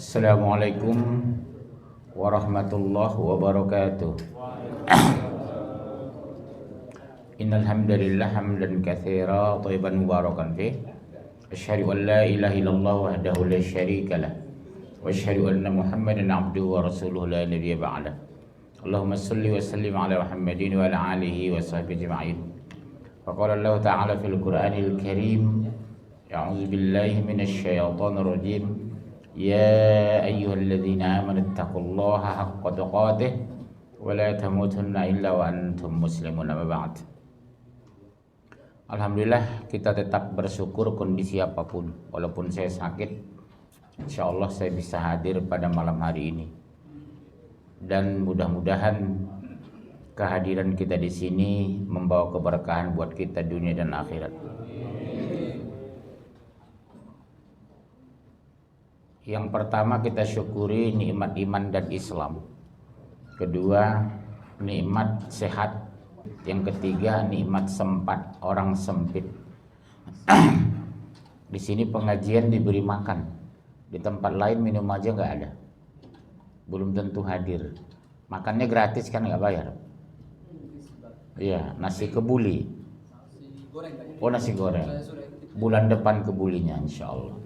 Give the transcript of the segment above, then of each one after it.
Assalamualaikum warahmatullahi wabarakatuh. Innal hamdalillah hamdan katsira thayyiban mubarakan fih. Asyhadu an la ilaha illallah wahdahu la syarika lah. Wa asyhadu anna Muhammadan abduhu wa rasuluhu la nabiyya ba'dah. Allahumma shalli wa sallim ala Muhammadin wa ala alihi wa sahbihi ajma'in. Faqala Allah ta'ala fil Qur'anil Karim, a'udzu billahi minasy syaithanir rajim. Ya ayyuhalladzina amanu taqullaha haqqa tuqatih wa la tamutunna illa wa antum muslimun. Amma ba'd. Alhamdulillah, kita tetap bersyukur kondisi apapun. Walaupun saya sakit, insyaallah saya bisa hadir pada malam hari ini. Dan mudah-mudahan kehadiran kita di sini membawa keberkahan buat kita dunia dan akhirat. Yang pertama, kita syukuri nikmat iman dan Islam. Kedua, nikmat sehat. Yang ketiga, nikmat sempat, orang sempit. Di sini pengajian diberi makan. Di tempat lain minum aja nggak ada. Belum tentu hadir. Makannya gratis kan, nggak bayar. Iya, nasi kebuli. Oh, nasi goreng. Bulan depan kebulinya, insya Allah.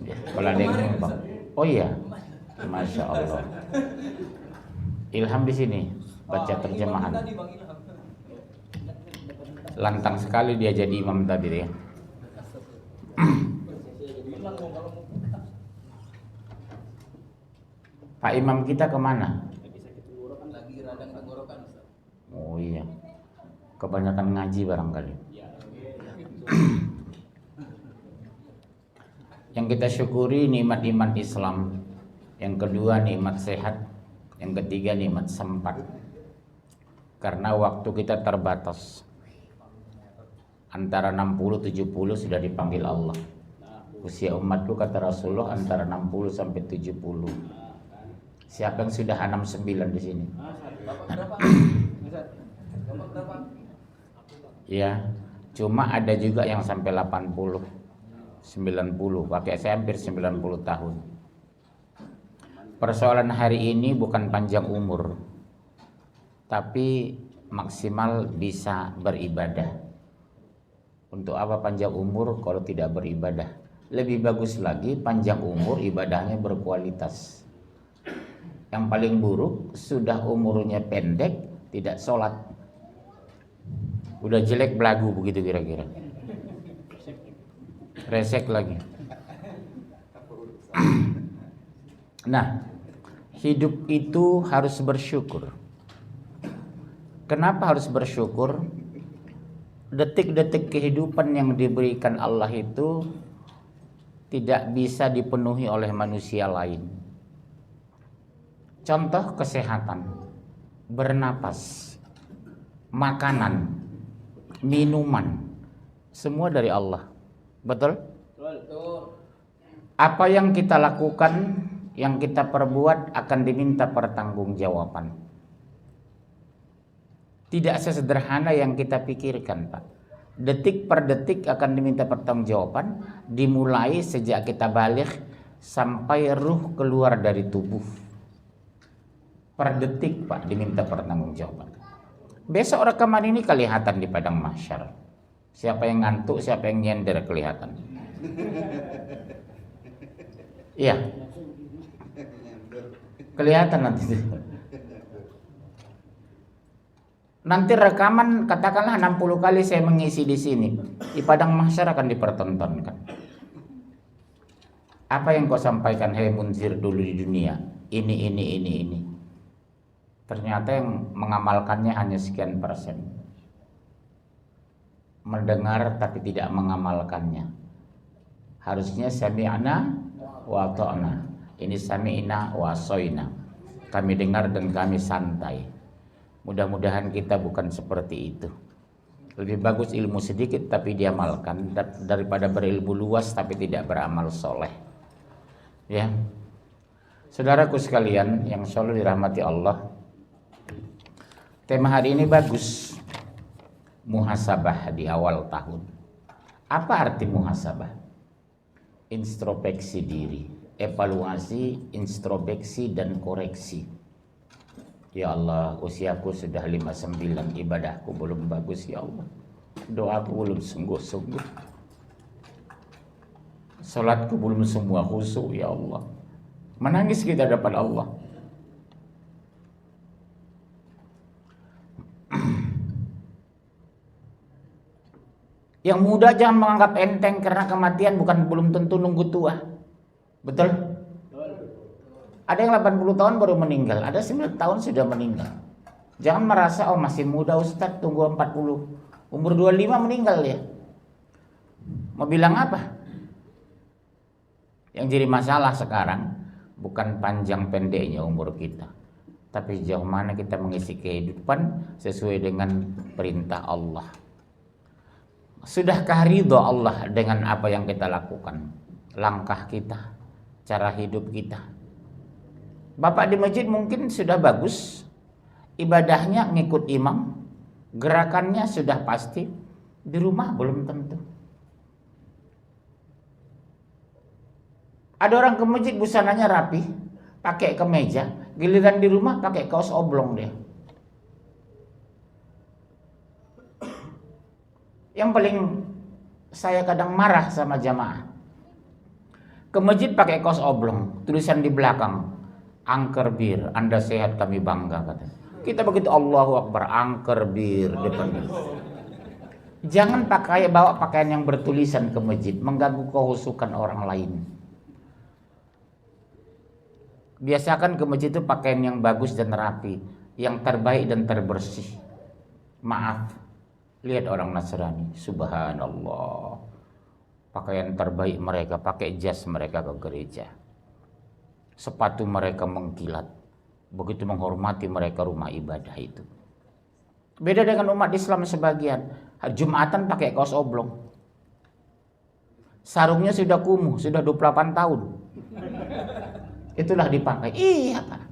Kalau ada yang numpang. Oh iya, masya Allah. Ilham di sini baca terjemahan. Lantang sekali dia jadi imam tadi ya. Pak Imam kita kemana? Oh iya, kebanyakan ngaji barangkali. Yang kita syukuri nikmat iman Islam. Yang kedua nikmat sehat. Yang ketiga nikmat sempat. Karena waktu kita terbatas. Antara 60-70 sudah dipanggil Allah. Usia umatku kata Rasulullah antara 60 sampai 70. Siapa yang sudah 69 di sini? Ya, cuma ada juga yang sampai 80. 90, pakai saya hampir 90 tahun. Persoalan hari ini bukan panjang umur, tapi maksimal bisa beribadah. Untuk apa panjang umur kalau tidak beribadah? Lebih bagus lagi panjang umur ibadahnya berkualitas. Yang paling buruk sudah umurnya pendek tidak sholat. Udah jelek belagu begitu kira-kira. Resek lagi. Nah, hidup itu harus bersyukur. Kenapa harus bersyukur? Detik-detik kehidupan yang diberikan Allah itu tidak bisa dipenuhi oleh manusia lain. Contoh kesehatan, bernapas, makanan, minuman, semua dari Allah. Betul? Betul. Apa yang kita lakukan, yang kita perbuat akan diminta pertanggungjawaban. Tidak sesederhana yang kita pikirkan, Pak. Detik per detik akan diminta pertanggungjawaban, dimulai sejak kita balik sampai ruh keluar dari tubuh. Per detik, Pak, diminta pertanggungjawaban. Besok rekaman ini kelihatan di padang mahsyar. Siapa yang ngantuk, siapa yang nyender kelihatan. Iya. Kelihatan nanti. Nanti rekaman katakanlah 60 kali saya mengisi di sini. Di padang mahsyar akan dipertontonkan. Apa yang kau sampaikan hai munzir dulu di dunia? Ini. Ternyata yang mengamalkannya hanya sekian persen. Mendengar tapi tidak mengamalkannya. Harusnya sami'na wa ta'na. Ini sami'na wa soina. Kami dengar dan kami santai. Mudah-mudahan kita bukan seperti itu. Lebih bagus ilmu sedikit tapi diamalkan daripada berilmu luas tapi tidak beramal soleh. Ya, saudaraku sekalian yang selalu dirahmati Allah. Tema hari ini bagus. Muhasabah di awal tahun. Apa arti muhasabah? Introspeksi diri. evaluasi, introspeksi dan koreksi. Ya Allah, usiaku sudah 59, ibadahku belum bagus ya Allah. Doaku belum sungguh-sungguh. Salatku belum semua khusyuk ya Allah. Menangis kita depan Allah. Yang muda jangan menganggap enteng karena kematian belum tentu nunggu tua. Betul? Ada yang 80 tahun baru meninggal, ada 9 tahun sudah meninggal. Jangan merasa oh masih muda Ustadz, tunggu 40. Umur 25 meninggal ya. Mau bilang apa? Yang jadi masalah sekarang bukan panjang pendeknya umur kita, tapi sejauh mana kita mengisi kehidupan sesuai dengan perintah Allah. Sudahkah ridho Allah dengan apa yang kita lakukan? Langkah kita, cara hidup kita. Bapak di masjid mungkin sudah bagus, ibadahnya ngikut imam, gerakannya sudah pasti, di rumah belum tentu. Ada orang ke masjid busananya rapi, pakai kemeja, giliran di rumah pakai kaos oblong dia. Yang paling saya kadang marah sama jamaah, ke masjid pakai kaos oblong, tulisan di belakang, angker bir, Anda sehat kami bangga kata. Kita begitu Allahu Akbar, angker bir depan. Jangan bawa pakaian yang bertulisan ke masjid, mengganggu kehusukan orang lain. Biasakan ke masjid itu pakaian yang bagus dan rapi, yang terbaik dan terbersih. Maaf, lihat orang Nasrani, subhanallah, pakaian terbaik mereka, pakai jas mereka ke gereja, sepatu mereka mengkilat, begitu menghormati mereka rumah ibadah itu. Beda dengan umat Islam sebagian, Jumatan pakai kaos oblong, sarungnya sudah kumuh, sudah 28 tahun. Itulah dipakai. Iya Pak.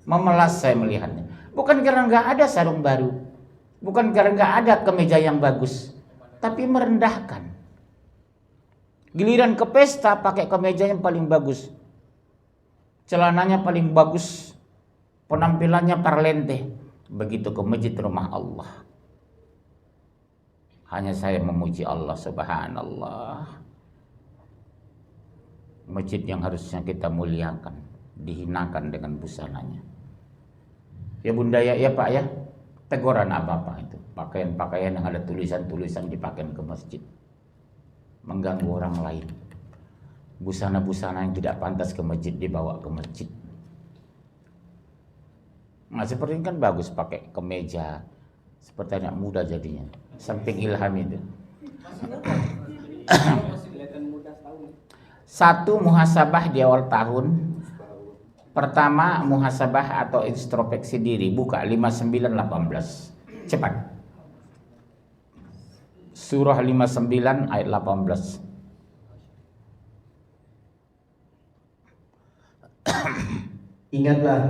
Memelas saya melihatnya. Bukan karena nggak ada sarung baru, bukan karena nggak ada kemeja yang bagus, tapi merendahkan. Giliran ke pesta pakai kemeja yang paling bagus, celananya paling bagus, penampilannya parlente. Begitu ke masjid rumah Allah, hanya saya memuji Allah, subhanallah. Masjid yang harusnya kita muliakan, dihinakan dengan busananya. Ya bunda ya Pak ya, teguran apa itu, pakaian-pakaian yang ada tulisan-tulisan dipakai ke masjid, mengganggu orang lain. Busana-busana yang tidak pantas ke masjid dibawa ke masjid. Nah seperti ini kan bagus, pakai kemeja seperti anak muda jadinya, samping ilham itu. Satu, muhasabah di awal tahun. Pertama, muhasabah atau introspeksi diri. Buka 59:18. Cepat. Surah 59 ayat 18. Ingatlah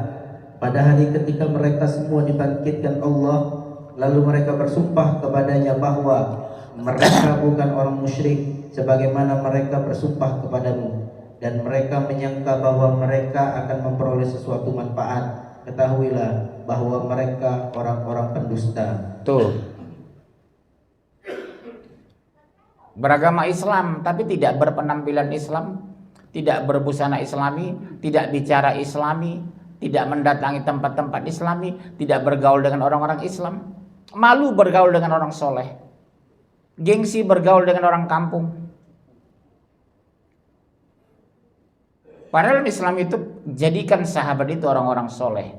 pada hari ketika mereka semua dibangkitkan Allah, lalu mereka bersumpah kepadanya bahwa mereka bukan orang musyrik sebagaimana mereka bersumpah kepadamu, dan mereka menyangka bahwa mereka akan memperoleh sesuatu manfaat. Ketahuilah bahwa mereka orang-orang pendusta. Tuh, beragama Islam tapi tidak berpenampilan Islam, tidak berbusana Islami, tidak bicara Islami, tidak mendatangi tempat-tempat Islami, tidak bergaul dengan orang-orang Islam, malu bergaul dengan orang soleh, gengsi bergaul dengan orang kampung. Padahal Islam itu jadikan sahabat itu orang-orang soleh,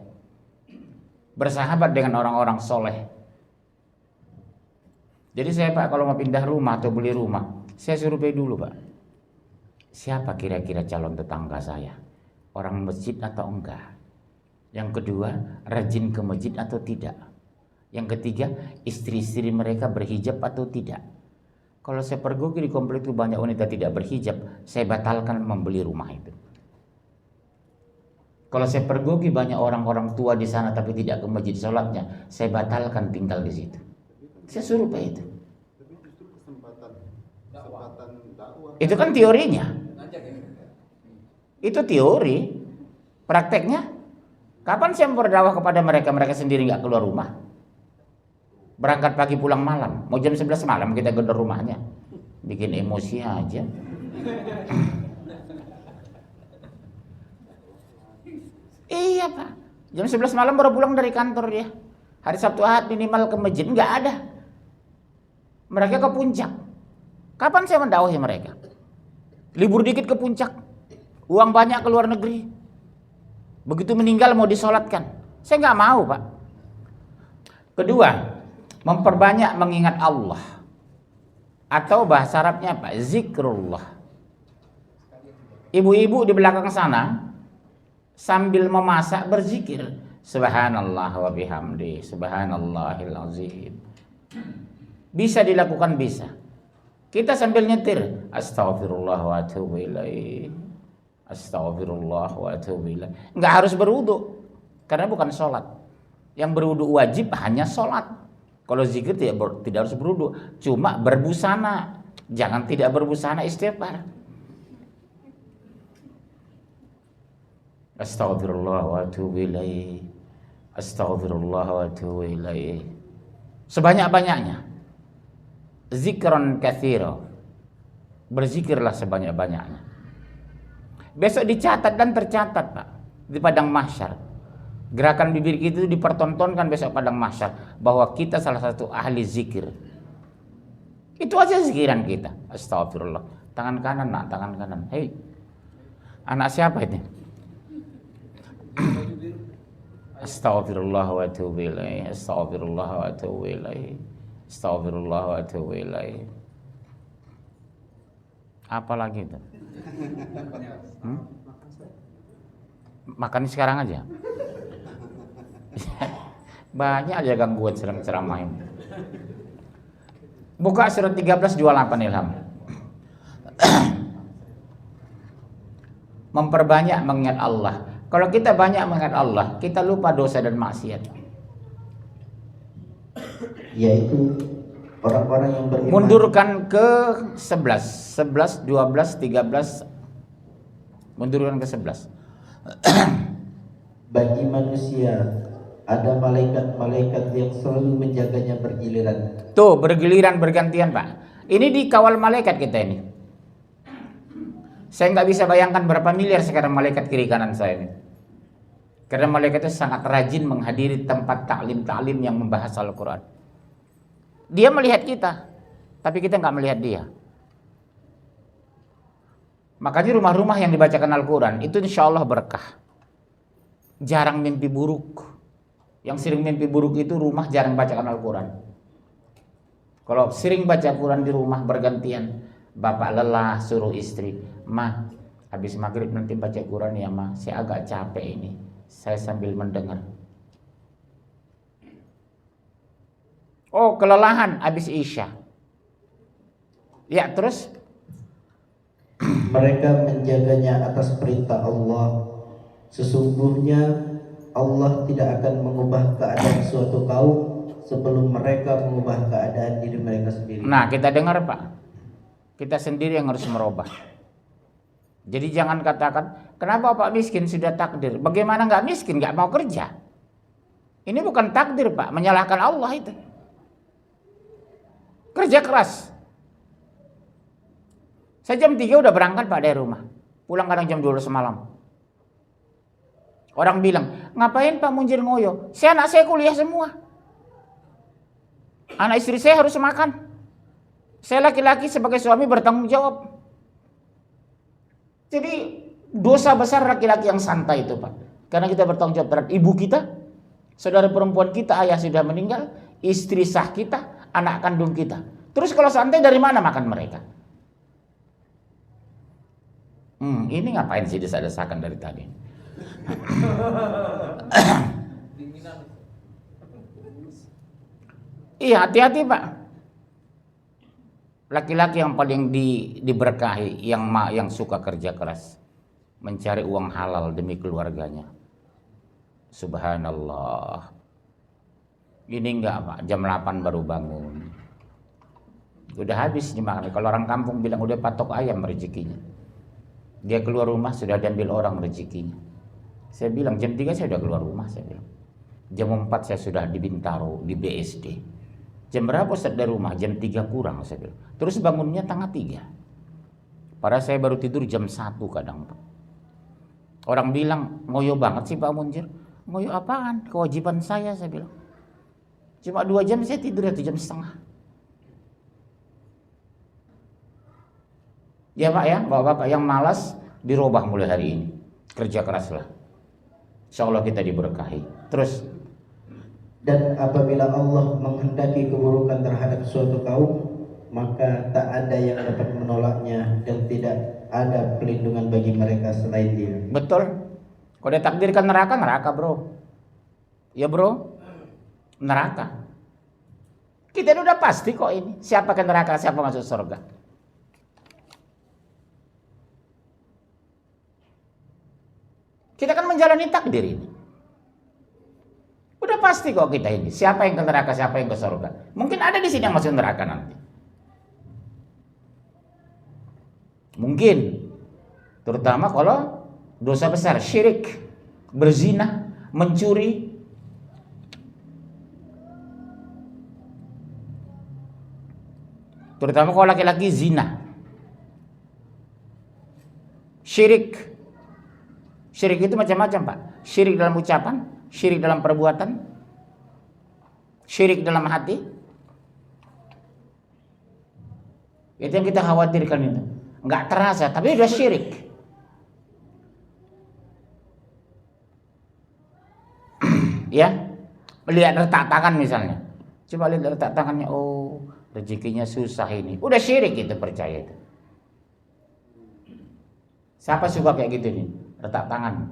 bersahabat dengan orang-orang soleh. Jadi saya Pak kalau mau pindah rumah atau beli rumah, saya survei dulu Pak, siapa kira-kira calon tetangga saya, orang masjid atau enggak. Yang kedua, rajin ke masjid atau tidak. Yang ketiga, istri-istri mereka berhijab atau tidak. Kalau saya pergoki di komplek itu banyak wanita tidak berhijab, saya batalkan membeli rumah itu. Kalau saya pergoki banyak orang-orang tua di sana tapi tidak ke masjid sholatnya, saya batalkan tinggal di situ. Saya suruh Pak itu. Tapi justru kesempatan dakwah Itu kan teorinya. Itu teori. Prakteknya, kapan saya berdakwah kepada mereka, mereka sendiri nggak keluar rumah? Berangkat pagi pulang malam, mau jam 11 malam kita gedor rumahnya. Bikin emosi aja. Iya Pak, jam 11 malam baru pulang dari kantor dia. Hari Sabtu Ahad minimal ke masjid, nggak ada. Mereka ke puncak. Kapan saya mendakwahi mereka? Libur dikit ke puncak, uang banyak ke luar negeri. Begitu meninggal mau disolatkan, saya nggak mau Pak. Kedua, memperbanyak mengingat Allah, atau bahasa Arabnya apa? Zikrullah. Ibu-ibu di belakang sana sambil memasak berzikir, Subhanallah wa bihamdi, Subhanallahil azim. Bisa dilakukan, bisa. Kita sambil nyetir, Astaghfirullah wa atubu ilaih, Astaghfirullah wa atubu ilaih. Nggak harus berwudu, karena bukan sholat. Yang berwudu wajib hanya sholat. Kalau zikir tidak harus berwudu, cuma berbusana. Jangan tidak berbusana istighfar. Astaghfirullah wa atubu ilaih, Astaghfirullah wa atubu ilaih. Sebanyak-banyaknya. Zikron katsira. Berzikirlah sebanyak-banyaknya. Besok dicatat dan tercatat Pak, di padang mahsyar. Gerakan bibir kita itu dipertontonkan besok padang mahsyar, bahwa kita salah satu ahli zikir. Itu aja zikiran kita. Astagfirullah. Tangan kanan nak, tangan kanan. Hei, anak siapa ini? Astaghfirullah wa atubu ilaih, Astaghfirullah wa atubu ilaih, Astaghfirullah wa atubu ilaih. Apa lagi itu? Makan sekarang aja. Banyak aja gangguan sedang ceramahin. Buka surat 13 28 Ilham. Memperbanyak mengingat Allah. Kalau kita banyak mengingat Allah, kita lupa dosa dan maksiat. Yaitu orang-orang yang beriman. Mundurkan ke 11, 11, 12, 13. Mundurkan ke 11. Bagi manusia ada malaikat-malaikat yang selalu menjaganya bergiliran. Tuh, bergiliran bergantian Pak. Ini dikawal malaikat kita ini. Saya nggak bisa bayangkan berapa miliar sekarang malaikat kiri kanan saya ini. Karena malaikat itu sangat rajin menghadiri tempat taklim-taklim yang membahas Al-Quran. Dia melihat kita, tapi kita nggak melihat dia. Makanya rumah-rumah yang dibacakan Al-Quran itu insya Allah berkah. Jarang mimpi buruk. Yang sering mimpi buruk itu rumah jarang bacakan Al-Quran. Kalau sering baca Quran di rumah bergantian, bapak lelah suruh istri, "Ma, habis maghrib nanti baca Quran ya Ma, saya agak capek ini." Saya sambil mendengar. Oh, kelelahan habis Isya. Ya, terus mereka menjaganya atas perintah Allah. Sesungguhnya Allah tidak akan mengubah keadaan suatu kaum sebelum mereka mengubah keadaan diri mereka sendiri. Nah, kita dengar Pak, kita sendiri yang harus merubah. Jadi jangan katakan, kenapa Pak miskin sudah takdir? Bagaimana nggak miskin, nggak mau kerja? Ini bukan takdir Pak, menyalahkan Allah itu. Kerja keras. Saya jam 3 udah berangkat Pak dari rumah. Pulang kadang jam 12 malam. Orang bilang, ngapain Pak munjir ngoyo? Anak saya kuliah semua. Anak istri saya harus makan. Saya laki-laki sebagai suami bertanggung jawab. Jadi dosa besar laki-laki yang santai itu Pak. Karena kita bertanggung jawab terhadap ibu kita, saudara perempuan kita, ayah sudah meninggal, istri sah kita, anak kandung kita. Terus kalau santai dari mana makan mereka? Ini ngapain sih desa-desakan dari tadi? Iya, hati-hati Pak. Laki-laki yang paling diberkahi, yang suka kerja keras, mencari uang halal demi keluarganya. Subhanallah. Ini enggak Pak, jam 8 baru bangun. Udah habis dimakan. Kalau orang kampung bilang udah patok ayam rezekinya. Dia keluar rumah sudah diambil orang rezekinya. Saya bilang jam 3 saya udah keluar rumah, saya bilang. Jam 4 saya sudah di Bintaro, di BSD. Jam berapa Ustaz dari rumah? Jam 3 kurang, saya bilang. Terus bangunnya tengah 3. Padahal saya baru tidur jam 1 kadang. Orang bilang, ngoyo banget sih Pak Munjir. Ngoyo apaan? Kewajiban saya bilang. Cuma 2 jam saya tidur 1 jam setengah. Ya Pak ya, bapak-bapak yang malas dirubah mulai hari ini. Kerja keraslah. Insya Allah kita diberkahi. Terus. Dan apabila Allah menghendaki keburukan terhadap suatu kaum, maka tak ada yang dapat menolaknya dan tidak ada pelindungan bagi mereka selain Dia. Betul. Kalau ditakdirkan neraka, neraka bro. Ya bro, neraka. Kita udah pasti kok ini. Siapa ke neraka, siapa masuk surga. Kita kan menjalani takdir ini. Udah pasti kok kita ini. Siapa yang ke neraka, siapa yang ke surga. Mungkin ada di sini yang masuk neraka nanti. Mungkin. Terutama kalau dosa besar, syirik, berzina, mencuri. Terutama kalau laki-laki zina. Syirik. Syirik itu macam-macam Pak. Syirik dalam ucapan, syirik dalam perbuatan, syirik dalam hati. Itu yang kita khawatirkan itu. Enggak terasa, tapi udah syirik. Ya, lihat retak tangan misalnya. Coba lihat retak tangannya, oh rezekinya susah ini. Udah syirik itu, percaya itu. Siapa suka kayak gitu nih? Retak tangan.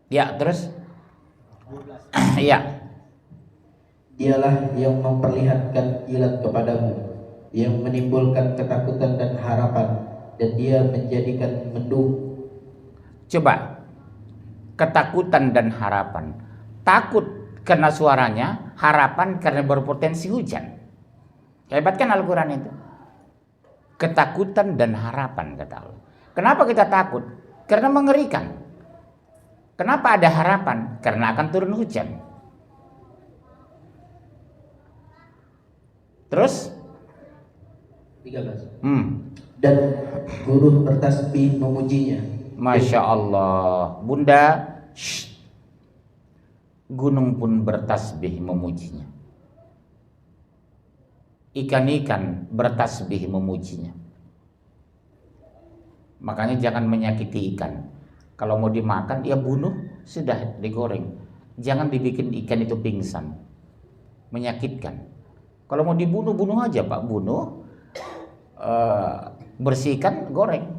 Ya, terus? Ya. Dialah yang memperlihatkan kilat kepadamu, yang menimbulkan ketakutan dan harapan, dan Dia menjadikan mendung. Coba, ketakutan dan harapan. Takut karena suaranya, harapan karena berpotensi hujan. Hebat kan Al-Quran itu? Ketakutan dan harapan, kata Allah. Kenapa kita takut? Karena mengerikan. Kenapa ada harapan? Karena akan turun hujan. Terus? 13. Dan guru bertasbih memujinya. Masya Allah. Bunda, gunung pun bertasbih memujinya. Ikan-ikan bertasbih memujinya. Makanya jangan menyakiti ikan. Kalau mau dimakan, ya bunuh, sudah digoreng. Jangan dibikin ikan itu pingsan. Menyakitkan. Kalau mau dibunuh, bunuh aja Pak. Bunuh, bersihkan, goreng.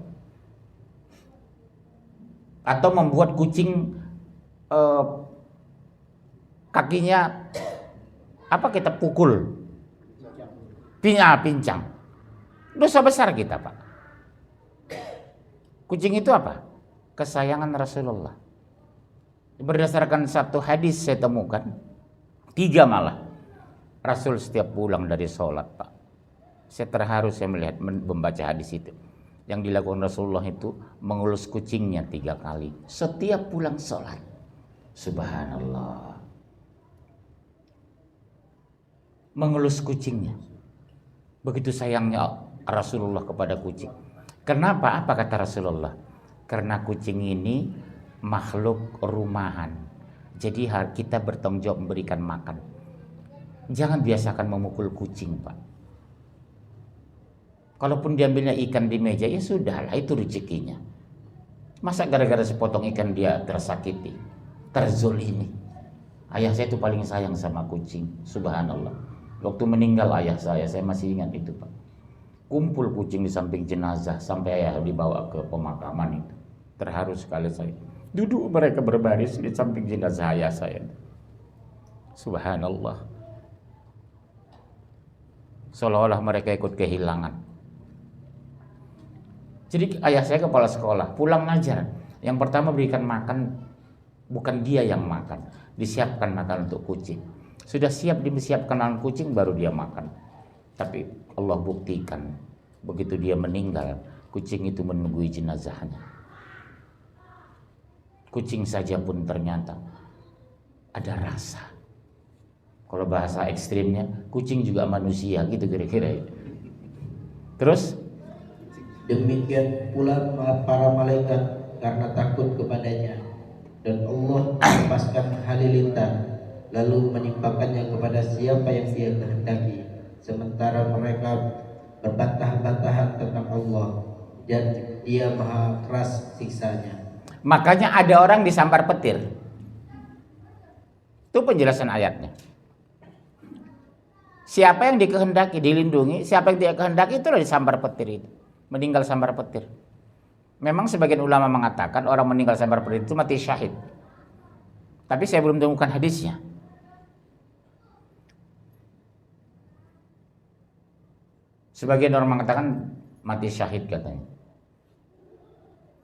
Atau membuat kucing kakinya kita pukul. Pincang. Dosa besar kita Pak. Kucing itu apa? Kesayangan Rasulullah. Berdasarkan satu hadis saya temukan, 3 malah. Rasul setiap pulang dari sholat Pak. Saya terharu saya melihat membaca hadis itu. Yang dilakukan Rasulullah itu mengelus kucingnya 3 kali. Setiap pulang sholat. Subhanallah. Mengelus kucingnya. Begitu sayangnya Rasulullah kepada kucing. Kenapa? Apa kata Rasulullah? Karena kucing ini makhluk rumahan. Jadi kita bertanggung jawab memberikan makan. Jangan biasakan memukul kucing Pak. Kalaupun diambilnya ikan di meja, ya sudahlah, itu rezekinya. Masa gara-gara sepotong ikan dia tersakiti, terzolimi. Ayah saya itu paling sayang sama kucing. Subhanallah. Waktu meninggal ayah saya masih ingat itu Pak. Kumpul kucing di samping jenazah sampai ayah dibawa ke pemakaman itu. Terharu sekali saya. Duduk mereka berbaris di samping jenazah ayah saya. Subhanallah. Seolah-olah mereka ikut kehilangan. Jadi ayah saya kepala sekolah, pulang ngajar. Yang pertama berikan makan bukan dia yang makan. Disiapkan makanan untuk kucing. Sudah siap disiapkan makanan kucing baru dia makan. Tapi Allah buktikan begitu dia meninggal, kucing itu menunggu jenazahnya. Kucing saja pun ternyata ada rasa. Kalau bahasa ekstrimnya, kucing juga manusia gitu kira-kira. Terus demikian pula para malaikat karena takut kepadanya, dan Allah melepaskan halilintar lalu menimpakannya kepada siapa yang dia kehendaki, sementara mereka berbantah-bantahan tentang Allah dan dia maha keras siksanya. makanya ada orang disambar petir. Itu penjelasan ayatnya. Siapa yang dikehendaki dilindungi, siapa yang tidak kehendaki itulah disambar petir itu. Meninggal sambar petir. Memang sebagian ulama mengatakan orang meninggal sambar petir itu mati syahid. Tapi saya belum temukan hadisnya. Sebagian orang mengatakan mati syahid katanya.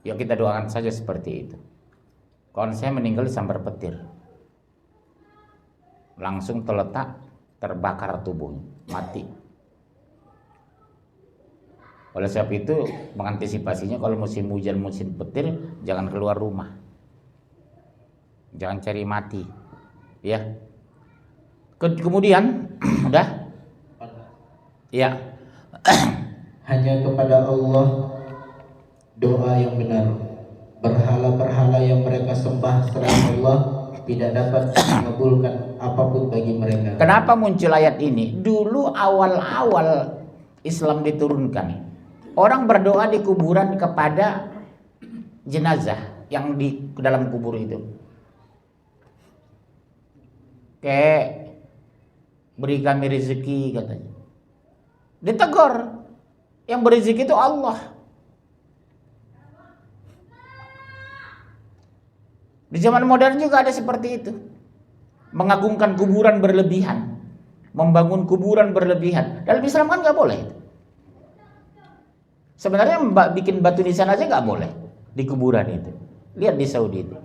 Ya kita doakan saja seperti itu. Kalau saya meninggal disambar petir, langsung terletak, terbakar tubuhnya, mati. Oleh sebab itu mengantisipasinya kalau musim hujan, musim petir, jangan keluar rumah, jangan cari mati, ya. Kemudian udah, ya. Hanya kepada Allah doa yang benar. Berhala-berhala yang mereka sembah selain Allah tidak dapat mengabulkan apapun bagi mereka. Kenapa muncul ayat ini? Dulu awal-awal Islam diturunkan, orang berdoa di kuburan kepada jenazah yang di dalam kubur itu. Kayak beri kami rezeki katanya. Ditegur, yang berizki itu Allah. Di zaman modern juga ada seperti itu. Mengagungkan kuburan berlebihan, membangun kuburan berlebihan. Dalam Islam kan nggak boleh. Sebenarnya bikin batu nisan aja nggak boleh di kuburan itu. Lihat di Saudi itu,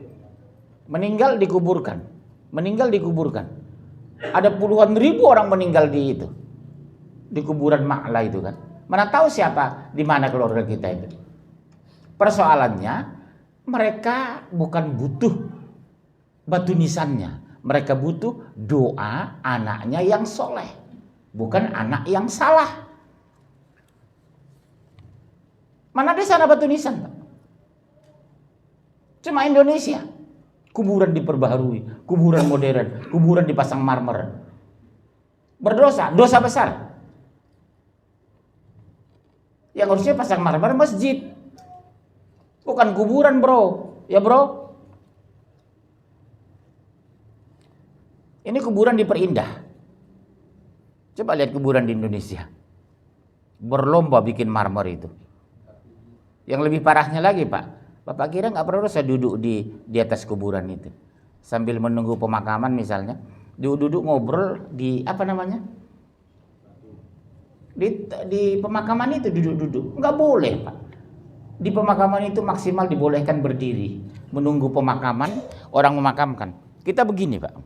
meninggal dikuburkan, meninggal dikuburkan. Ada puluhan ribu orang meninggal di kuburan Ma'la itu kan. Mana tahu siapa di mana keluarga kita itu. Persoalannya mereka bukan butuh batu nisannya, mereka butuh doa anaknya yang soleh, bukan anak yang salah. Mana di sana batu nisan, Pak? Cuma Indonesia. Kuburan diperbaharui, kuburan modern, kuburan dipasang marmer. Berdosa, dosa besar. Yang harusnya pasang marmer masjid, bukan kuburan, bro. Ya, bro. Ini kuburan diperindah. Coba lihat kuburan di Indonesia. Berlomba bikin marmer itu. Yang lebih parahnya lagi, Pak. Bapak kira nggak perlu saya duduk di atas kuburan itu sambil menunggu pemakaman misalnya, duduk ngobrol di apa namanya? Di pemakaman itu duduk-duduk. Nggak boleh, Pak. Di pemakaman itu maksimal dibolehkan berdiri menunggu pemakaman, orang memakamkan. Kita begini, Pak.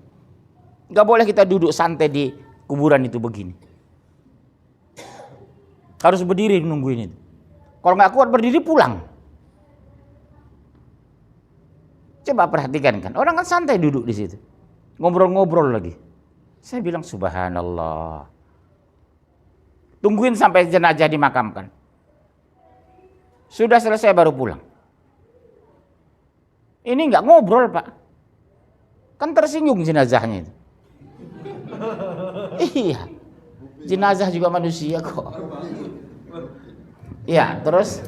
Nggak boleh kita duduk santai di kuburan itu begini. Harus berdiri nungguin itu. Kalau nggak kuat berdiri pulang. Coba perhatikan kan, orang kan santai duduk di situ, ngobrol-ngobrol lagi. Saya bilang subhanallah. Tungguin sampai jenazah dimakamkan. Sudah selesai baru pulang. Ini nggak ngobrol, Pak. Kan tersinggung jenazahnya itu. Iya. Jenazah juga manusia kok. Iya, terus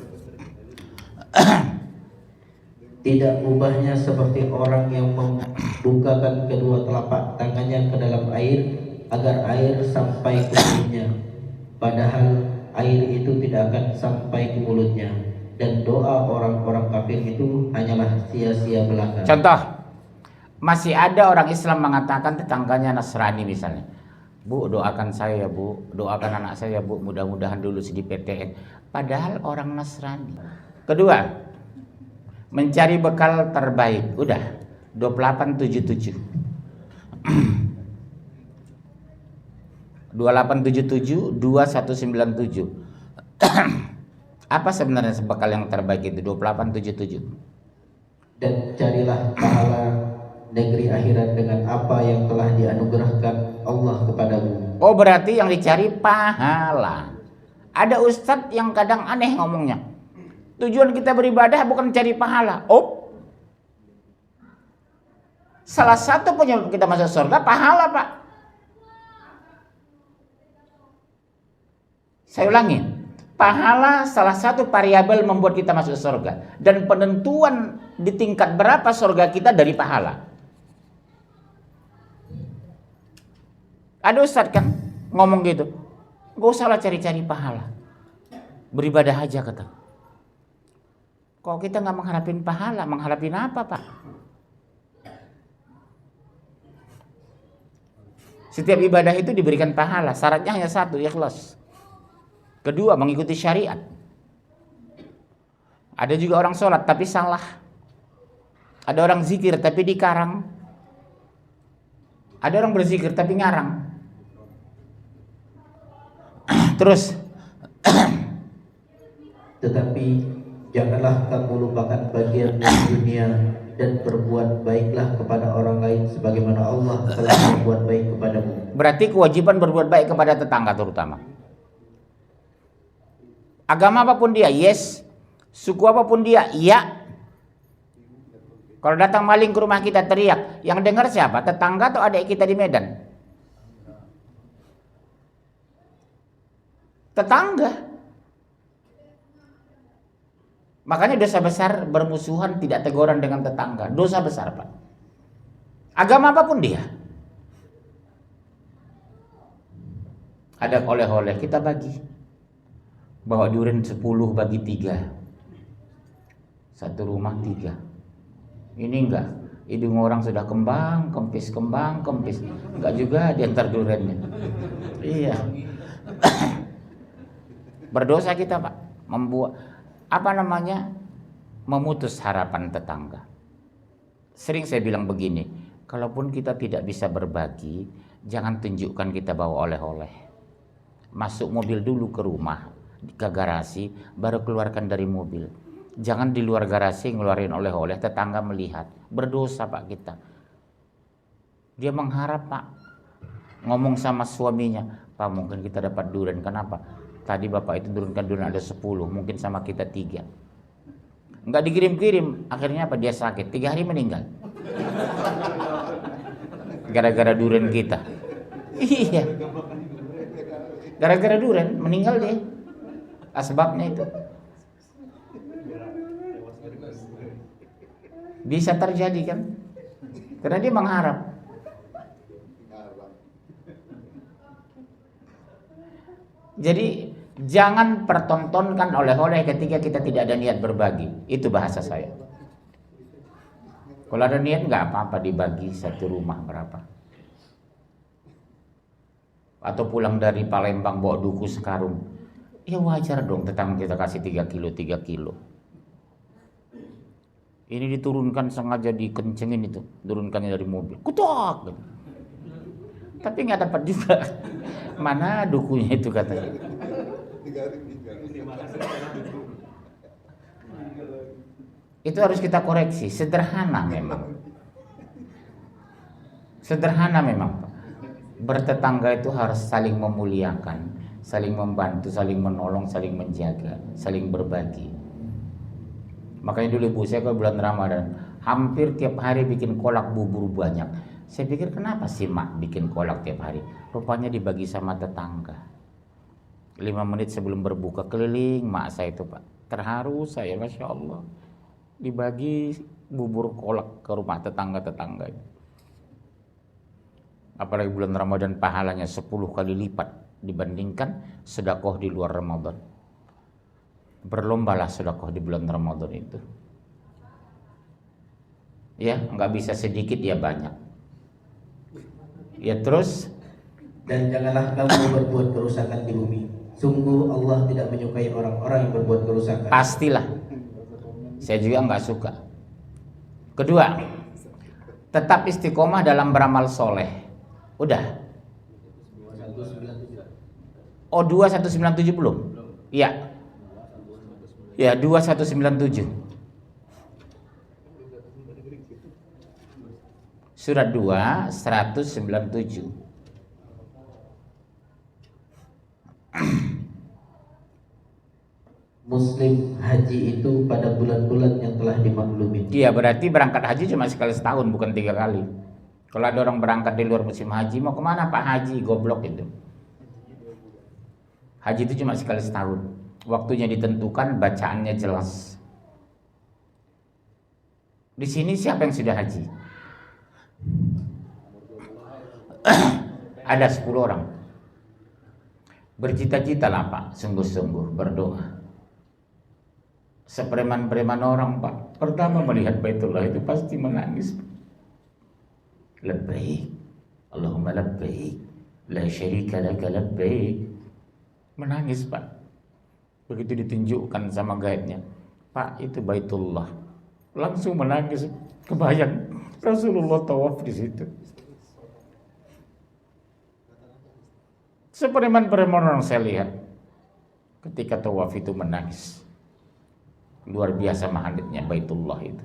tidak ubahnya seperti orang yang membukakan kedua telapak tangannya ke dalam air agar air sampai ke mulutnya, padahal air itu tidak akan sampai ke mulutnya, dan doa orang-orang kafir itu hanyalah sia-sia belaka. Contoh, masih ada orang Islam mengatakan tetangganya Nasrani misalnya, Bu, doakan saya, Bu, doakan anak saya, Bu, mudah-mudahan dulu di PTN. Padahal orang Nasrani. Kedua, mencari bekal terbaik. Udah, 2877. 2877 2197. Apa sebenarnya bekal yang terbaik itu? 2877. Dan carilah pahala negeri akhirat dengan apa yang telah dianugerahkan Allah kepadamu. Oh, berarti yang dicari pahala. Ada ustadz yang kadang aneh ngomongnya. Tujuan kita beribadah bukan cari pahala. Oh, salah satu penyebab kita masuk surga pahala, Pak. Saya ulangi, pahala salah satu variabel membuat kita masuk surga. Dan penentuan di tingkat berapa surga kita dari pahala. Ada ustadz kan ngomong gitu, gak usah lah cari-cari pahala, beribadah aja kata. Kok kita gak mengharapin pahala, mengharapin apa, Pak? Setiap ibadah itu diberikan pahala, syaratnya hanya satu, ikhlas. Kedua, mengikuti syariat. Ada juga orang sholat tapi salah. Ada orang zikir tapi dikarang. Ada orang berzikir tapi ngarang. Terus Tetapi janganlah kamu lupakan bagian dari dunia dan berbuat baiklah kepada orang lain sebagaimana Allah telah berbuat baik kepadamu. berarti kewajiban berbuat baik kepada tetangga terutama. Agama apapun dia, yes. Suku apapun dia, iya. Kalau datang maling ke rumah kita teriak, yang dengar siapa? Tetangga atau adik kita di Medan? Tetangga. Makanya dosa besar bermusuhan tidak teguran dengan tetangga. Dosa besar, Pak. Agama apapun dia. Ada oleh-oleh kita bagi. Bawa durian 10 bagi 3. Satu rumah 3. Ini enggak. Hidung orang sudah kembang kempis. Enggak juga diantar duriannya. Iya. Berdosa kita, Pak. Membuat memutus harapan tetangga. Sering saya bilang begini, kalaupun kita tidak bisa berbagi, jangan tunjukkan kita bawa oleh-oleh. Masuk mobil dulu ke rumah, ke garasi, baru keluarkan dari mobil. Jangan di luar garasi ngeluarin oleh-oleh, tetangga melihat. Berdosa, Pak, kita. Dia mengharap, Pak. Ngomong sama suaminya, Pak, mungkin kita dapat durian. Kenapa? Tadi bapak itu turunkan durian ada 10, mungkin sama kita 3. Enggak dikirim-kirim, akhirnya apa? Dia sakit, 3 hari meninggal. Gara-gara durian kita. Iya. Gara-gara durian meninggal dia. Asbabnya itu. Bisa terjadi kan? Karena dia mengharap. Jadi jangan pertontonkan oleh-oleh ketika kita tidak ada niat berbagi. Itu bahasa saya. Kalau ada niat nggak apa-apa dibagi satu rumah berapa. Atau pulang dari Palembang bawa duku sekarung. Ya wajar dong tetangga kita kasih 3 kilo. Ini diturunkan sengaja dikencengin itu. Turunkannya dari mobil. Kutok. Tapi nggak dapat juga. Mana dukunya itu katanya. Itu harus kita koreksi. Sederhana memang. Pak. Bertetangga itu harus saling memuliakan, saling membantu, saling menolong, saling menjaga, saling berbagi. Makanya dulu ibu saya kalau bulan Ramadan hampir tiap hari bikin kolak bubur banyak. Saya pikir kenapa sih mak bikin kolak tiap hari? Rupanya dibagi sama tetangga. 5 menit sebelum berbuka keliling mak saya itu, Pak. Terharu saya, Masya Allah. Dibagi bubur kolak ke rumah tetangga-tetangga. Apalagi bulan Ramadan pahalanya 10 kali lipat dibandingkan sedekah di luar Ramadan. Berlombalah sedekah di bulan Ramadan itu. Ya, nggak bisa sedikit ya banyak. Ya terus. Dan janganlah kamu berbuat kerusakan di bumi. Sungguh Allah tidak menyukai orang-orang yang berbuat kerusakan. Pastilah. Saya juga nggak suka. Kedua, Tetap istiqomah dalam beramal soleh. Udah. Oh 2197 belum? Iya. Ya 2197. Surat 2 197. Muslim haji itu pada bulan-bulan yang telah dimaklumi. Iya, berarti berangkat haji cuma sekali setahun, bukan 3 kali. Kalau ada orang berangkat di luar musim haji, mau kemana Pak Haji? Goblok itu. Haji itu cuma sekali setahun. Waktunya ditentukan, bacaannya jelas. Di sini siapa yang sudah haji? Ada 10 orang. Bercita-cita lah Pak, sungguh-sungguh berdoa. Sepreman-preman orang Pak, pertama melihat Baitullah itu pasti menangis. Labbaik, Allahumma labbaik, la syarika laka labbaik. Menangis Pak. Begitu ditunjukkan sama guide-nya, Pak itu Baitullah. Langsung menangis, kebayang Rasulullah tawaf di situ. Sepreman-preman orang saya lihat ketika tawaf itu menangis. Luar biasa mahalnya Baitullah itu.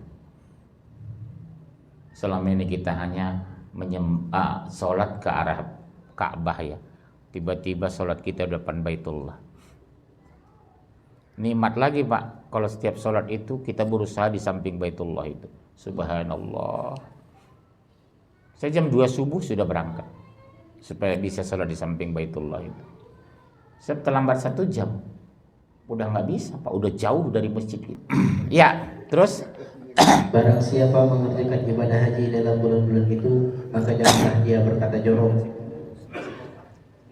Selama ini kita hanya sholat ke arah Ka'bah ya. Tiba-tiba sholat kita di depan Baitullah. Nikmat lagi Pak, kalau setiap sholat itu kita berusaha di samping Baitullah itu. Subhanallah. Saya jam 2 subuh sudah berangkat supaya bisa sholat di samping Baitullah itu. Saya terlambat 1 jam. Udah nggak bisa Pak, udah jauh dari masjid itu. Ya, terus barang siapa mengerjakan ibadah haji dalam bulan-bulan itu, maka janganlah dia berkata jorok,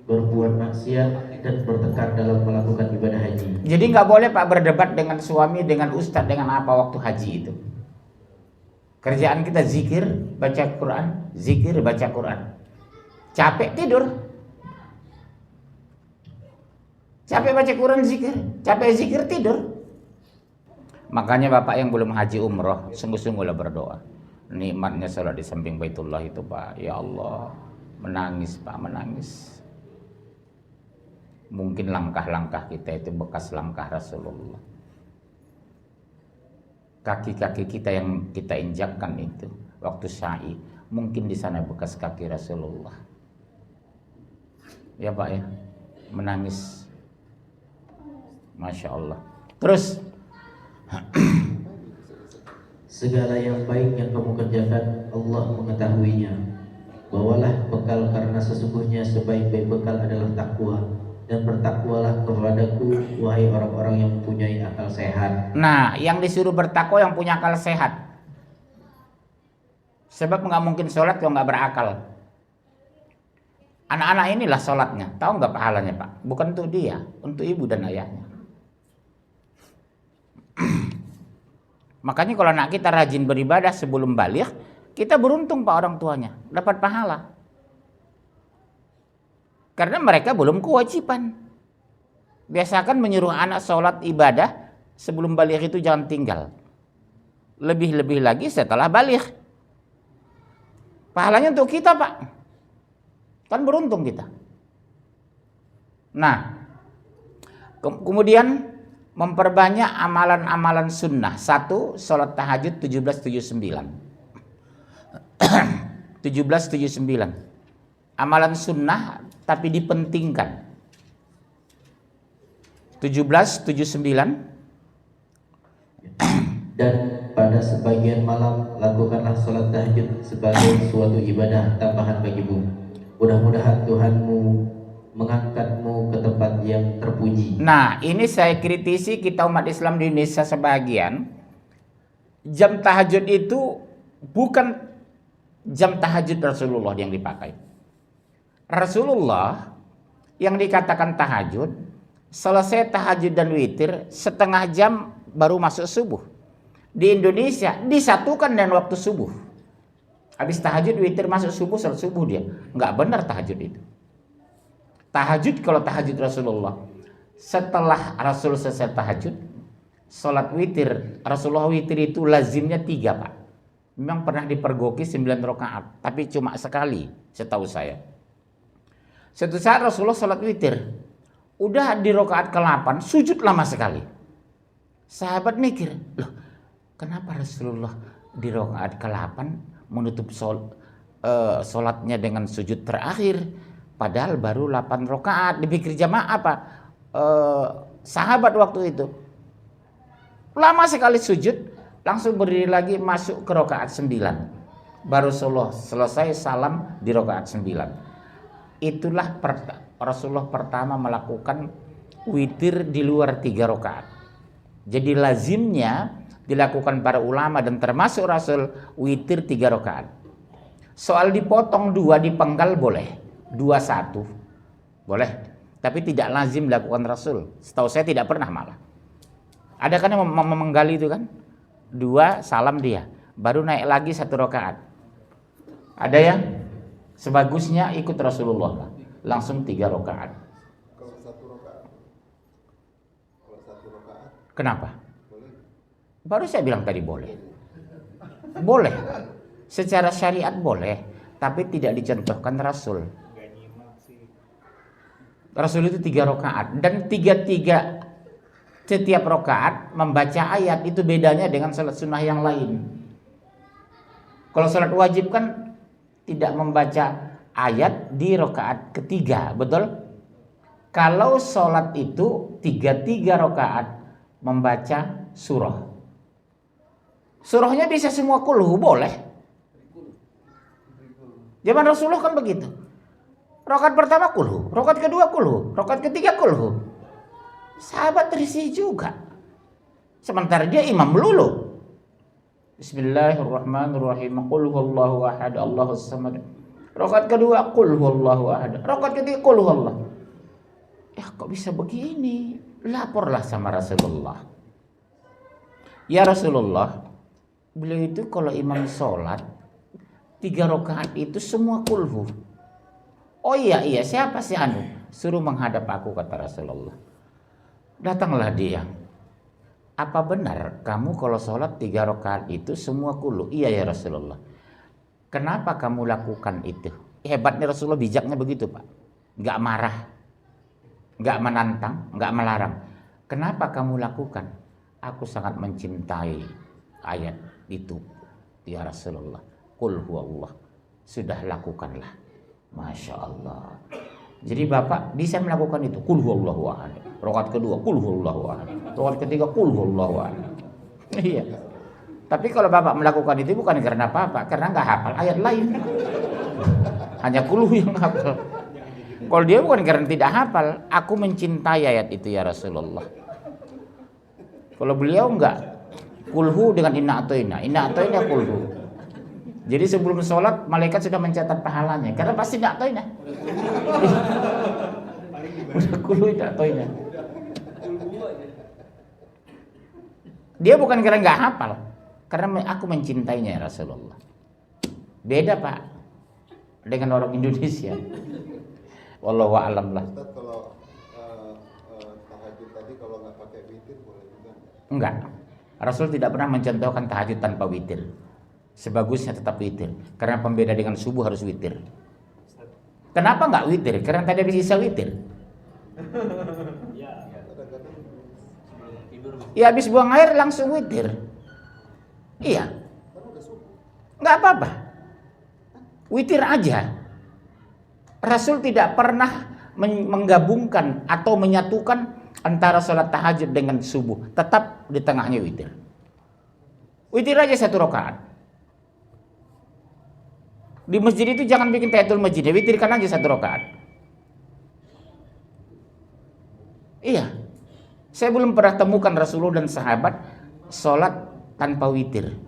berbuat maksiat, dan bertengkar dalam melakukan ibadah haji. Jadi nggak boleh Pak berdebat dengan suami, dengan ustadz, dengan apa waktu haji itu. Kerjaan kita zikir, baca Quran, zikir, baca Quran. Capek tidur. Capek baca Quran, zikir. Capek zikir, tidur. Makanya Bapak yang belum haji umroh, sungguh-sungguhlah berdoa. Nikmatnya sholat di samping Baitullah itu Pak. Ya Allah, menangis Pak, menangis. Mungkin langkah-langkah kita itu bekas langkah Rasulullah. Kaki-kaki kita yang kita injakkan itu waktu sa'i, mungkin di sana bekas kaki Rasulullah. Ya Pak ya, menangis. Masya Allah. Terus segala yang baik yang kamu kerjakan Allah mengetahuinya. Bawalah bekal karena sesungguhnya sebaik-baik bekal adalah takwa, dan bertakwalah kepadaku wahai orang-orang yang mempunyai akal sehat. Nah, yang disuruh bertakwa yang punya akal sehat. Sebab nggak mungkin sholat kalau nggak berakal. Anak-anak inilah sholatnya. Tahu nggak pahalanya Pak? Bukan untuk dia, untuk ibu dan ayahnya. Makanya kalau anak kita rajin beribadah sebelum baligh, kita beruntung Pak orang tuanya, dapat pahala. Karena mereka belum kewajiban. Biasakan menyuruh anak sholat ibadah sebelum baligh itu jangan tinggal. Lebih-lebih lagi setelah baligh. Pahalanya untuk kita Pak. Kan beruntung kita. Nah, kemudian memperbanyak amalan-amalan sunnah. 1. Sholat tahajud 1779. 1779. Amalan sunnah tapi dipentingkan. 1779. Dan pada sebagian malam lakukanlah sholat tahajud sebagai suatu ibadah tambahan bagimu. Mudah-mudahan Tuhanmu mengangkatmu ke tempat yang terpuji. Nah, ini saya kritisi kita umat Islam di Indonesia sebagian. Jam tahajud itu bukan jam tahajud Rasulullah yang dipakai. Rasulullah yang dikatakan tahajud, selesai tahajud dan witir setengah jam baru masuk subuh. Di Indonesia disatukan dengan waktu subuh. Habis tahajud witir masuk subuh, salat subuh dia. Nggak benar tahajud itu. Tahajud kalau tahajud Rasulullah, setelah Rasul selesai tahajud, sholat witir, Rasulullah witir itu lazimnya 3 Pak. Memang pernah dipergoki 9 rakaat, tapi cuma sekali setahu saya. Suatu saat Rasulullah sholat witir. Udah di rakaat ke-8, sujud lama sekali. Sahabat mikir, loh kenapa Rasulullah di rakaat ke-8 menutup sholatnya dengan sujud terakhir? Padahal baru 8 rakaat. Dipikir jamaah apa? Sahabat waktu itu. Lama sekali sujud, langsung berdiri lagi masuk ke rakaat 9. Baru selesai salam di rakaat 9. Itulah Rasulullah pertama melakukan witir di luar 3 rakaat. Jadi lazimnya dilakukan para ulama dan termasuk Rasul witir 3 rakaat. Soal dipotong 2 dipenggal boleh, 2-1 boleh, tapi tidak lazim dilakukan Rasul. Setahu saya tidak pernah malah. Ada kan yang memenggali itu kan? 2 salam dia, baru naik lagi 1 rakaat. Ada yang sebagusnya ikut Rasulullah langsung 3 rakaat. Kalau 1 rakaat, Kenapa? boleh. Baru saya bilang tadi boleh. Boleh. Secara syariat boleh, tapi tidak dicontohkan Rasul. Rasul itu 3 rakaat dan 3 setiap rakaat membaca ayat. Itu bedanya dengan salat sunnah yang lain. Kalau salat wajib kan tidak membaca ayat di rakaat ketiga, betul? Kalau salat itu 3 rakaat membaca surah. Surahnya bisa semua kulhu, boleh. Zaman Rasulullah kan begitu. Rakaat pertama kulhu, rakaat kedua kulhu, rakaat ketiga kulhu. Sahabat terisi juga. Sementara dia imam melulu. Bismillahirrahmanirrahim. Qul huwallahu ahad, Allahus samad. Rakaat kedua qul huwallahu ahad. Rakaat ketiga qul huwallah. Ya kok bisa begini? Laporlah sama Rasulullah. Ya Rasulullah, beliau itu kalau imam sholat 3 rakaat itu semua kulhu. Oh iya, siapa sih anu? Suruh menghadap aku, kata Rasulullah. Datanglah dia. Apa benar kamu kalau sholat 3 rakaat itu semua kulhu? Iya ya Rasulullah. Kenapa kamu lakukan itu? Hebatnya Rasulullah, bijaknya begitu Pak. Gak marah, gak menantang, gak melarang. Kenapa kamu lakukan? Aku sangat mencintai ayat itu ya Rasulullah. Qul huwallah. Sudah lakukanlah. Masya Allah. Jadi Bapak bisa melakukan itu. Qul huwallahu ahad. Rakaat kedua qul huwallahu ahad. Rakaat ketiga qul huwallahu ahad. Iya. Tapi kalau Bapak melakukan itu bukan karena apa-apa, karena nggak hafal ayat lain. Hanya qul yang hafal. Kalau dia bukan karena tidak hafal, aku mencintai ayat itu ya Rasulullah. Kalau beliau enggak, kulhu dengan inna atoina kulhu. Jadi sebelum sholat malaikat sudah mencatat pahalanya, karena pasti inna atoina. Udah kulhu inna atoina. Dia bukan karena enggak hafal, karena aku mencintainya ya Rasulullah. Beda Pak dengan orang Indonesia. Wallahu a'lam lah. Ustaz, kalau tahajud tadi kalau nggak pakai witir boleh juga? Enggak. Rasul tidak pernah mencontohkan tahajud tanpa witir. Sebagusnya tetap witir. Karena pembeda dengan subuh harus witir. Kenapa enggak witir? Karena tadi bisa witir. Ya habis buang air langsung witir. Iya. Enggak apa-apa. Witir aja. Rasul tidak pernah menggabungkan atau menyatukan antara sholat tahajud dengan subuh. Tetap di tengahnya witir. Witir aja 1 rakaat. Di masjid itu jangan bikin tahiyatul masjid, witirkan aja 1 rakaat. Iya. Saya belum pernah temukan Rasulullah dan sahabat sholat tanpa witir.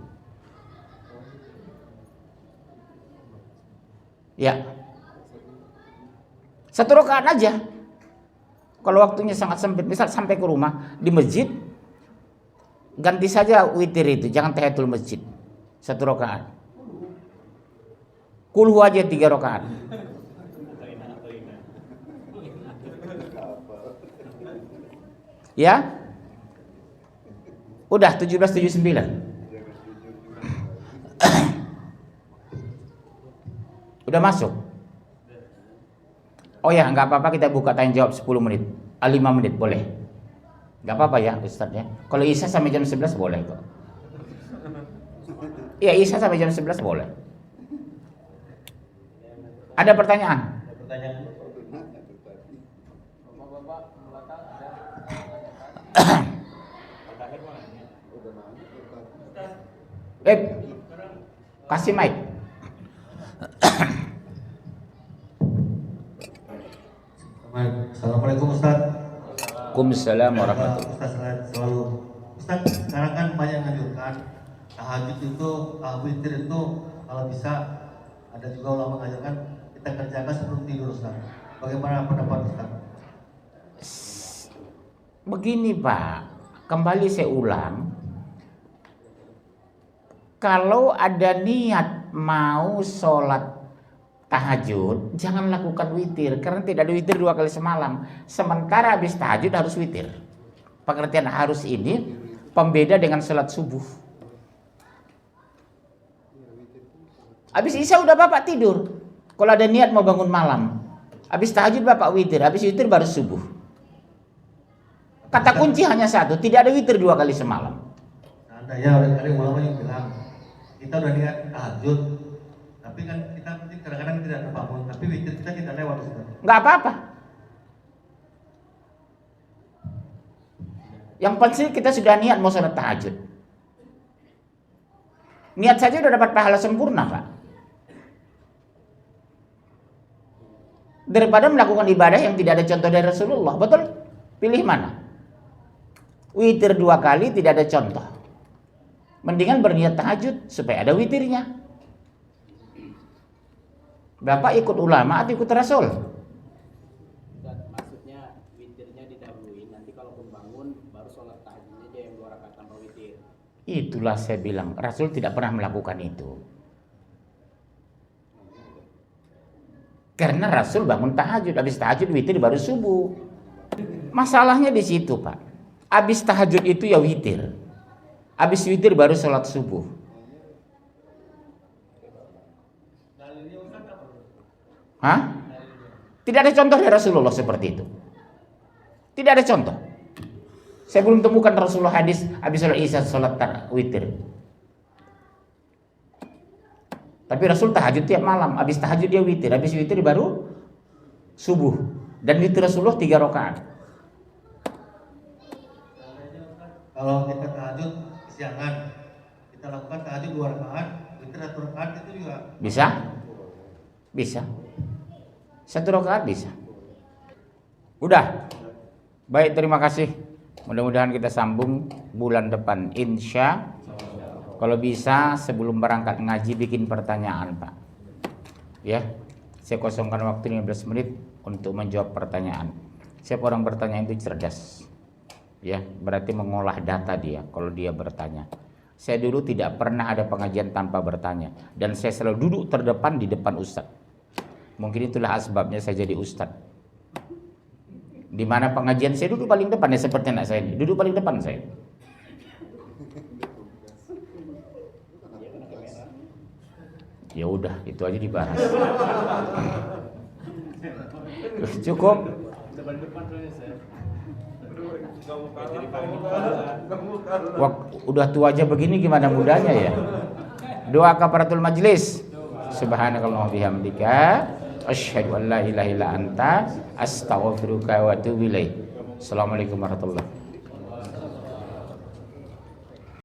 Ya. 1 rakaat aja. Kalau waktunya sangat sempit, misal sampai ke rumah di masjid, ganti saja witir itu, jangan tahiyatul masjid. 1 rakaat. Kulhu aja 3 rakaat. Ya? Udah 1779. Udah masuk? Oh ya, nggak apa-apa kita buka tanya jawab 10 menit. 5 menit boleh. Nggak apa-apa ya Ustaz ya. Kalau Isya sampai jam 11 boleh kok. Iya, Isya sampai jam 11 boleh. Ada pertanyaan? Kasih mic. Assalamualaikum Ustaz. Waalaikumsalam warahmatullahi Ustaz selalu. Ustaz, sekarang kan banyak menganjurkan tahajud itu, witir itu kalau bisa, ada juga ulama mengajarkan kita kerjakan sebelum tidur Ustaz. Bagaimana pendapat Ustaz? Begini Pak, kembali saya ulang. Kalau ada niat mau sholat tahajud, jangan lakukan witir, karena tidak ada witir 2 kali semalam. Sementara habis tahajud harus witir. Pengertian harus ini pembeda dengan sholat subuh. Habis Isya udah Bapak tidur. Kalau ada niat mau bangun malam, habis tahajud Bapak witir, habis witir baru subuh. Kata kunci hanya satu, tidak ada witir 2 kali semalam. Seandainya ada ulama yang bilang kita udah niat tahajud, tapi kan kita kadang-kadang tidak terbangun, tapi witir kita tidak lewat Ustaz. Nggak apa-apa. Yang penting kita sudah niat mau sholat tahajud. Niat saja udah dapat pahala sempurna Pak. Daripada melakukan ibadah yang tidak ada contoh dari Rasulullah. Betul? Pilih mana? Witir 2 kali tidak ada contoh. Mendingan berniat tahajud supaya ada witirnya. Bapak ikut ulama atau ikut Rasul? Maksudnya witirnya didahului, nanti kalaupun bangun baru sholat tahajudnya aja yang 2 rakaat tanpa witir. Itulah saya bilang, Rasul tidak pernah melakukan itu. Karena Rasul bangun tahajud, habis tahajud witir baru subuh. Masalahnya di situ Pak. Habis tahajud itu ya witir. Habis witir baru sholat subuh. Hah? Tidak ada contoh dari Rasulullah seperti itu. Tidak ada contoh. Saya belum temukan Rasulullah hadis habis sholat Isya sholat witir. Tapi Rasul tahajud tiap malam. Habis tahajud dia witir. Habis witir baru subuh. Dan witir Rasulullah 3 rakaat. Kalau kita tahajud kesiangan, kita lakukan tahajud 2 rakaat, witir 1 rakaat itu juga Bisa? Bisa. 1 rakaat bisa. Udah. Baik, terima kasih. Mudah-mudahan kita sambung bulan depan insya. Kalau bisa sebelum berangkat ngaji bikin pertanyaan Pak. Ya. Saya kosongkan waktu 15 menit untuk menjawab pertanyaan. Siapa orang bertanya itu cerdas. Ya, berarti mengolah data dia kalau dia bertanya. Saya dulu tidak pernah ada pengajian tanpa bertanya, dan saya selalu duduk terdepan di depan ustadz. Mungkin itulah asbabnya saya jadi ustadz. Di mana pengajian saya duduk paling depan, ya seperti anak saya ini, duduk paling depan saya. Ya udah, itu aja dibahas. Cukup. Udah tua aja begini gimana mudanya ya. Doa kafaratul majlis. Subhanakallahumma bihamdika asyhadu an la ilaha illa anta astaghfiruka wa atubu ilaik. Assalamualaikum warahmatullahi wabarakatuh.